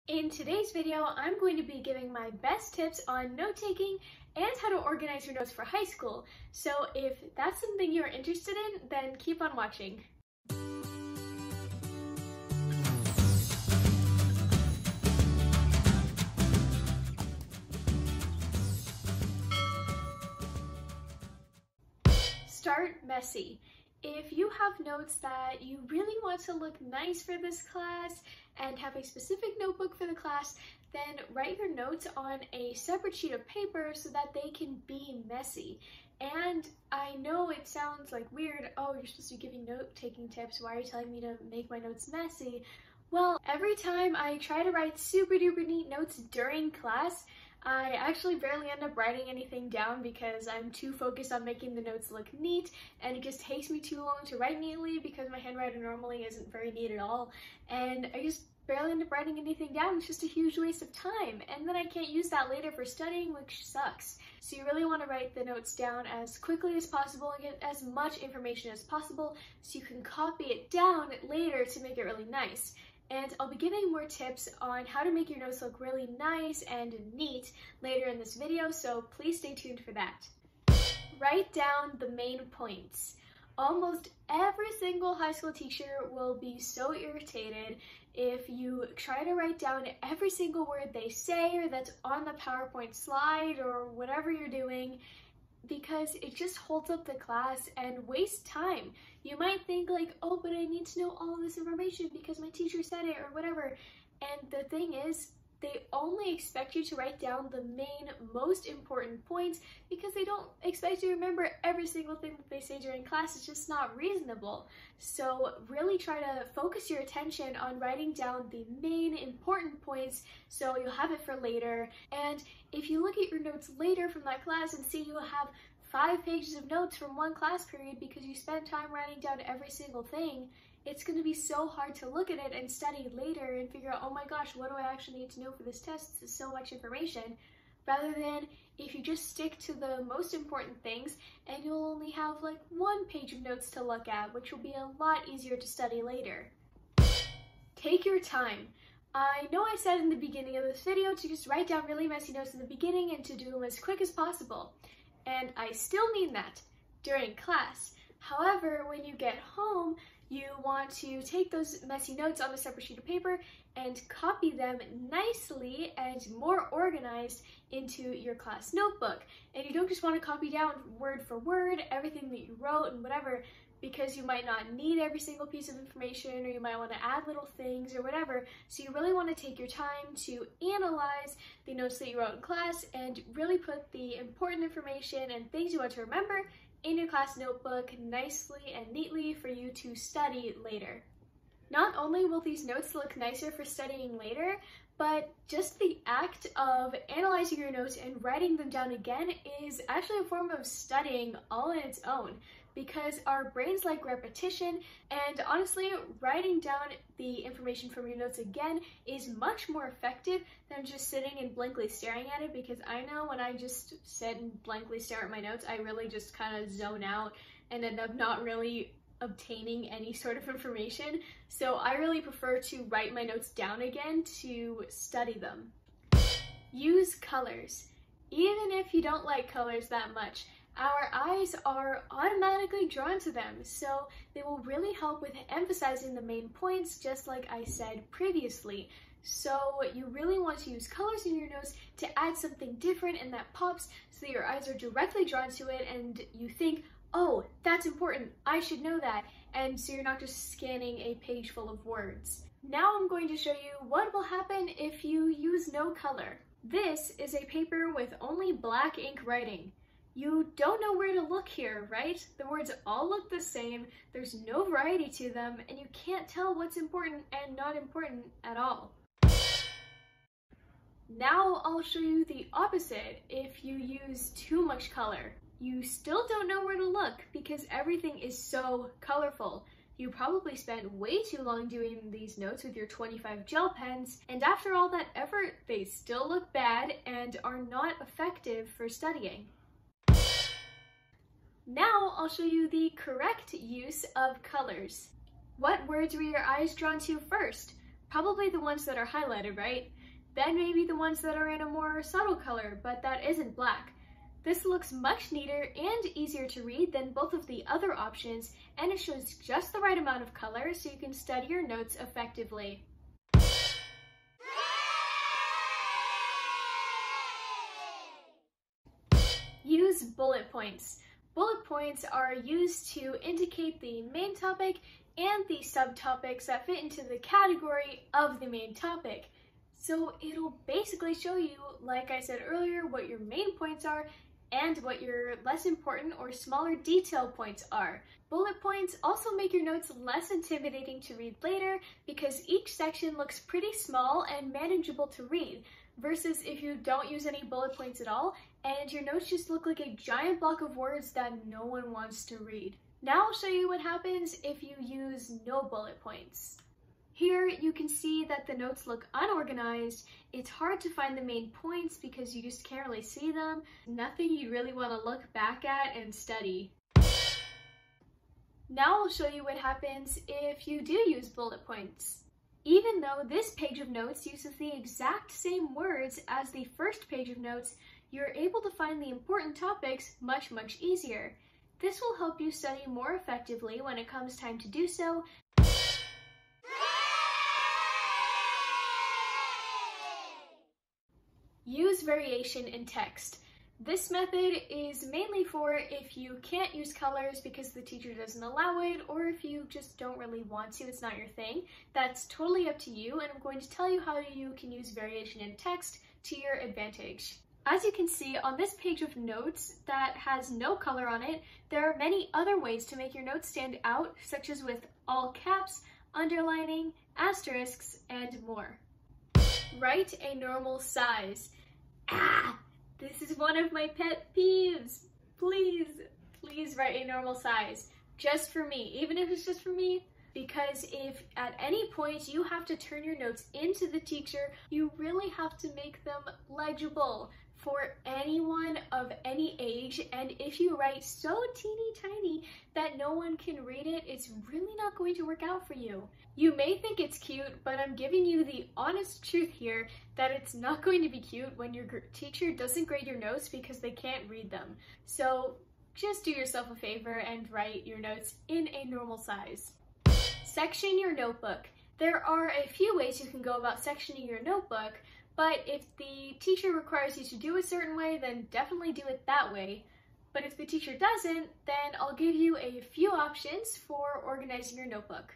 In today's video, I'm going to be giving my best tips on note-taking and how to organize your notes for high school. So if that's something you're interested in, then keep on watching. Start messy. If you have notes that you really want to look nice for this class and have a specific notebook for the class, then write your notes on a separate sheet of paper so that they can be messy. And I know it sounds like weird, oh, you're supposed to be giving note-taking tips, why are you telling me to make my notes messy? Well, every time I try to write super duper neat notes during class, I actually barely end up writing anything down because I'm too focused on making the notes look neat, and it just takes me too long to write neatly because my handwriting normally isn't very neat at all, and I just barely end up writing anything down. It's just a huge waste of time, and then I can't use that later for studying, which sucks. So you really want to write the notes down as quickly as possible and get as much information as possible so you can copy it down later to make it really nice. And I'll be giving more tips on how to make your notes look really nice and neat later in this video, so please stay tuned for that. Write down the main points. Almost every single high school teacher will be so irritated if you try to write down every single word they say or that's on the PowerPoint slide or whatever you're doing, because it just holds up the class and wastes time. You might think like, oh, but I need to know all of this information because my teacher said it or whatever. And the thing is, they only expect you to write down the main, most important points because they don't expect you to remember every single thing that they say during class. It's just not reasonable. So really try to focus your attention on writing down the main important points so you'll have it for later. And if you look at your notes later from that class and see you'll have 5 pages of notes from one class period because you spent time writing down every single thing, it's going to be so hard to look at it and study later and figure out, oh my gosh, what do I actually need to know for this test? This is so much information. Rather than if you just stick to the most important things and you'll only have like 1 page of notes to look at, which will be a lot easier to study later. Take your time. I know I said in the beginning of this video to just write down really messy notes in the beginning and to do them as quick as possible. And I still mean that during class. However, when you get home, you want to take those messy notes on a separate sheet of paper and copy them nicely and more organized into your class notebook. And you don't just want to copy down word for word everything that you wrote and whatever, because you might not need every single piece of information or you might want to add little things or whatever. So you really want to take your time to analyze the notes that you wrote in class and really put the important information and things you want to remember in your class notebook nicely and neatly for you to study later. Not only will these notes look nicer for studying later, but just the act of analyzing your notes and writing them down again is actually a form of studying all on its own, because our brains like repetition, and honestly, writing down the information from your notes again is much more effective than just sitting and blankly staring at it, because I know when I just sit and blankly stare at my notes, I really just kind of zone out and end up not really obtaining any sort of information. So I really prefer to write my notes down again to study them. Use colors. Even if you don't like colors that much, our eyes are automatically drawn to them, so they will really help with emphasizing the main points, just like I said previously. So you really want to use colors in your notes to add something different and that pops so that your eyes are directly drawn to it and you think, oh, that's important, I should know that, and so you're not just scanning a page full of words. Now I'm going to show you what will happen if you use no color. This is a paper with only black ink writing. You don't know where to look here, right? The words all look the same, there's no variety to them, and you can't tell what's important and not important at all. Now I'll show you the opposite if you use too much color. You still don't know where to look because everything is so colorful. You probably spent way too long doing these notes with your 25 gel pens, and after all that effort, they still look bad and are not effective for studying. Now I'll show you the correct use of colors. What words were your eyes drawn to first? Probably the ones that are highlighted, right? then maybe the ones that are in a more subtle color, but that isn't black. This looks much neater and easier to read than both of the other options, and it shows just the right amount of color so you can study your notes effectively. Use bullet points. Bullet points are used to indicate the main topic and the subtopics that fit into the category of the main topic. So it'll basically show you, like I said earlier, what your main points are and what your less important or smaller detail points are. Bullet points also make your notes less intimidating to read later because each section looks pretty small and manageable to read, versus if you don't use any bullet points at all and your notes just look like a giant block of words that no one wants to read. Now I'll show you what happens if you use no bullet points. Here you can see that the notes look unorganized. It's hard to find the main points because you just can't really see them. Nothing you really want to look back at and study. Now I'll show you what happens if you do use bullet points. Even though this page of notes uses the exact same words as the first page of notes, you're able to find the important topics much easier. This will help you study more effectively when it comes time to do so. Use variation in text. This method is mainly for if you can't use colors because the teacher doesn't allow it, or if you just don't really want to, it's not your thing. That's totally up to you, and I'm going to tell you how you can use variation in text to your advantage. As you can see on this page of notes that has no color on it, there are many other ways to make your notes stand out, such as with all caps, underlining, asterisks, and more. Write a normal size. This is one of my pet peeves. Please write a normal size. Just for me, even if it's just for me. Because if at any point you have to turn your notes into the teacher, you really have to make them legible for anyone of any age, and if you write so teeny tiny that no one can read it, it's really not going to work out for you. You may think it's cute, but I'm giving you the honest truth here that it's not going to be cute when your teacher doesn't grade your notes because they can't read them. So just do yourself a favor and write your notes in a normal size. Section your notebook. There are a few ways you can go about sectioning your notebook, but if the teacher requires you to do a certain way, then definitely do it that way. But if the teacher doesn't, then I'll give you a few options for organizing your notebook.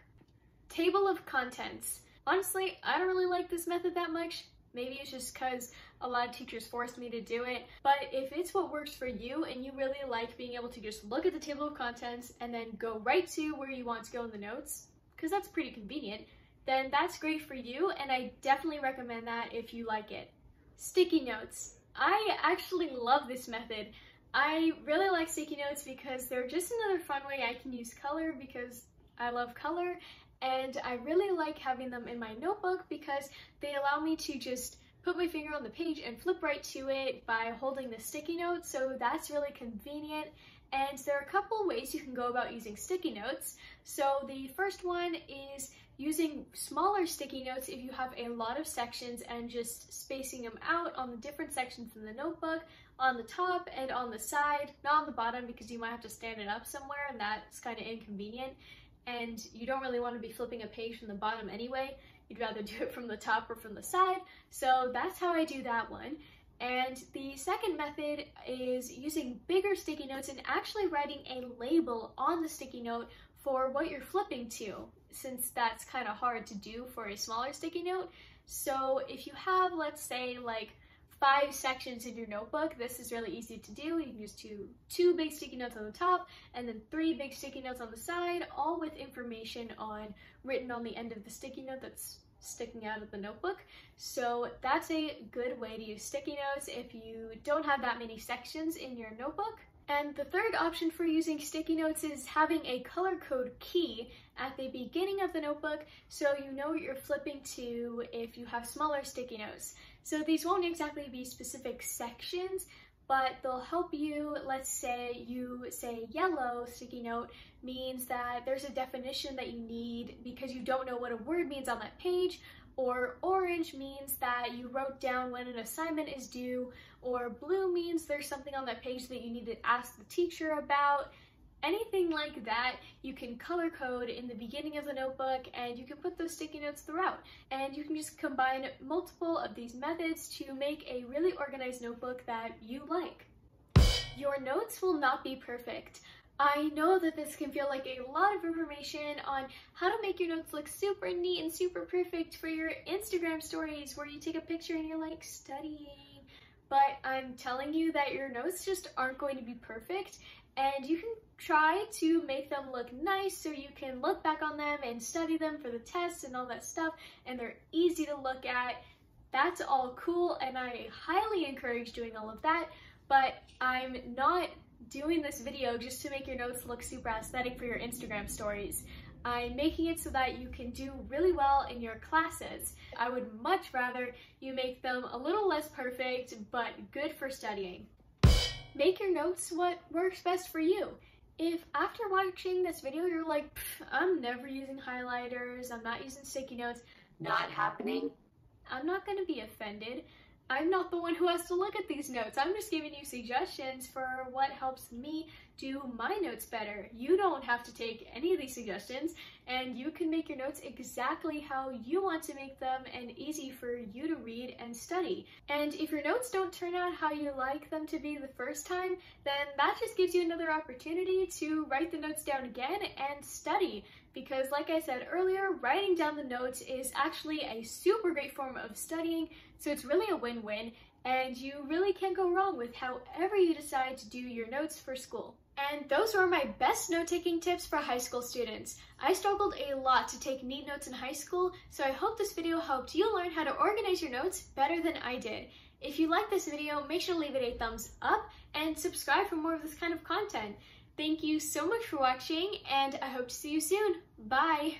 Table of contents. Honestly, I don't really like this method that much. Maybe it's just because a lot of teachers forced me to do it, but if it's what works for you and you really like being able to just look at the table of contents and then go right to where you want to go in the notes, because that's pretty convenient, then that's great for you, and I definitely recommend that if you like it. Sticky notes. I actually love this method. I really like sticky notes because they're just another fun way I can use color because I love color, and I really like having them in my notebook because they allow me to just put my finger on the page and flip right to it by holding the sticky note, so that's really convenient. And there are a couple ways you can go about using sticky notes. So the first one is using smaller sticky notes if you have a lot of sections and just spacing them out on the different sections in the notebook, on the top and on the side, not on the bottom because you might have to stand it up somewhere and that's kind of inconvenient. And you don't really want to be flipping a page from the bottom anyway. You'd rather do it from the top or from the side. So that's how I do that one. And the second method is using bigger sticky notes and actually writing a label on the sticky note for what you're flipping to, since that's kind of hard to do for a smaller sticky note. So if you have, let's say, like 5 sections in your notebook, this is really easy to do. You can use two big sticky notes on the top and then 3 big sticky notes on the side, all with information written on the end of the sticky note that's sticking out of the notebook. So that's a good way to use sticky notes if you don't have that many sections in your notebook. And the third option for using sticky notes is having a color code key at the beginning of the notebook so you know what you're flipping to if you have smaller sticky notes. So these won't exactly be specific sections, but they'll help you. Let's say you say yellow sticky note means that there's a definition that you need because you don't know what a word means on that page, or orange means that you wrote down when an assignment is due, or blue means there's something on that page that you need to ask the teacher about. Anything like that, you can color code in the beginning of the notebook, and you can put those sticky notes throughout. And you can just combine multiple of these methods to make a really organized notebook that you like. Your notes will not be perfect. I know that this can feel like a lot of information on how to make your notes look super neat and super perfect for your Instagram stories where you take a picture and you're like studying. But I'm telling you that your notes just aren't going to be perfect, and you can try to make them look nice so you can look back on them and study them for the tests and all that stuff, and they're easy to look at. That's all cool, and I highly encourage doing all of that, but I'm not doing this video just to make your notes look super aesthetic for your Instagram stories. I'm making it so that you can do really well in your classes. I would much rather you make them a little less perfect, but good for studying. Make your notes what works best for you. If after watching this video you're like, I'm never using highlighters, I'm not using sticky notes, not happening, I'm not going to be offended. I'm not the one who has to look at these notes. I'm just giving you suggestions for what helps me do my notes better. You don't have to take any of these suggestions, and you can make your notes exactly how you want to make them and easy for you to read and study. And if your notes don't turn out how you like them to be the first time, then that just gives you another opportunity to write the notes down again and study. Because like I said earlier, writing down the notes is actually a super great form of studying, so it's really a win-win, and you really can't go wrong with however you decide to do your notes for school. And those were my best note-taking tips for high school students. I struggled a lot to take neat notes in high school, so I hope this video helped you learn how to organize your notes better than I did. If you like this video, make sure to leave it a thumbs up and subscribe for more of this kind of content. Thank you so much for watching, and I hope to see you soon. Bye!